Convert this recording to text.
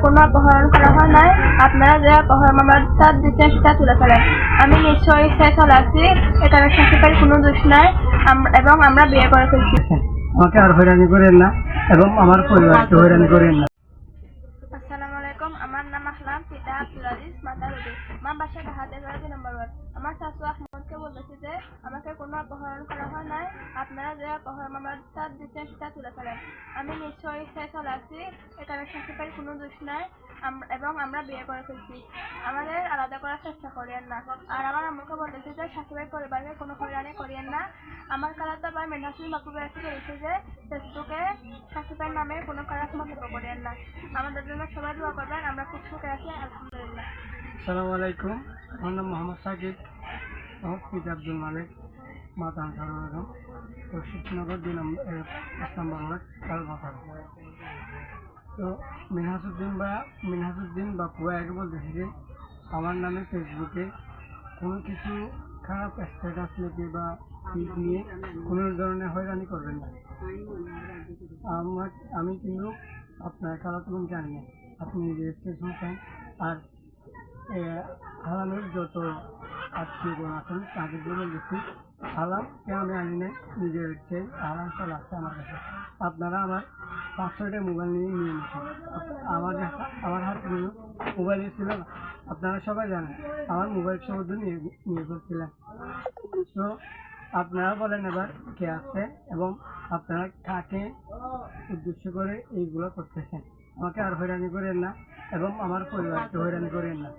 কোনো অপহরণ করা হয় নাই। আপনারা যে অপহরণ মামলাটা দিচ্ছেন সেটা তুলে ফেলেন। আমি নিশ্চয়ই সে চলে আসছি, এখানে শাকিবের কোনো দোষ নাই এবং আমরা বিয়ে করে ফেলছি। আমাকে আর হয়রানি করেন না এবং আমার পরিবারকে হয়রানি করেন না। আসসালামু আলাইকুম, আমার নাম আখলাম, পিতা আব্দুল আজিজ, মাতা রবি, মা বাসা ঢাকা 11 নম্বর ওয়ার্ড। আমার শাশু আহমদকে বলতেছি যে আমাকে কোনো অপহরণ করা হয় নাই। আপনারা যে অপহরণ মামলাটা দিচ্ছেন সেটা তুলে ফেলেন। আমি নিশ্চয়ই সে চলে আসছি, এখানে শাকিবের কোনো দোষ নাই এবং আমরা বিয়ে করে ফেলছি। আমাদের আলাদা করার চেষ্টা করিয়েন না। আর আমার আম্মুকে বলতেছি যে শাকিবের পরিবারকে কোনো হয়রানি করিয়েন না। আমার খালাতো ভাই মেনহাসুল মাহবুব এসে বলেছে যে ফেসবুকে শাকিবের নামে কোনো খারাপ মন্তব্য করিয়েন না। আমাদের জন্য সবাই দোয়া করবেন, আমরা খুব সুখে আছি, আলহামদুলিল্লাহ। আসসালামু আলাইকুম, আমার নাম মোহাম্মদ সাকিব, আমার পিতা আব্দুল মালিক, মাতা আনসারুল আলম, শক্তিনগর 1 নম্বর ওয়ার্ড, কালবাসার। তো মিনহাসুদ্দিন বাপু আগে বলতেছি যে আমার নামে ফেসবুকে কোনো কিছু খারাপ স্ট্যাটাস লিখে বা ফিড নিয়ে কোনো ধরনের হয়রানি করবেন না। আমি কিন্তু আপনার খারাপ কোনো জানি না, আপনি নিজের শুনছেন। আর হারানোর যত আত্মীয়গণ আছেন তাদের জন্য বেশি হালামকে আমি আনি নাই, নিজের হচ্ছে হারাম চলে আসছে আমার কাছে। আপনারা আমার 5-6টা মোবাইল নিয়ে নিয়েছেন। আমার হাতে কিন্তু মোবাইল ছিল না, আপনারা সবাই জানেন আমার মোবাইল সহ নিয়ে ফেলছিলেন। তো আপনারা বলেন এবার কে আছে এবং আপনারা কাকে উদ্দেশ্য করে এইগুলো করতেছেন। আমাকে আর হয়রানি করেন না এবং আমার পরিবারকে হয়রানি করেন না।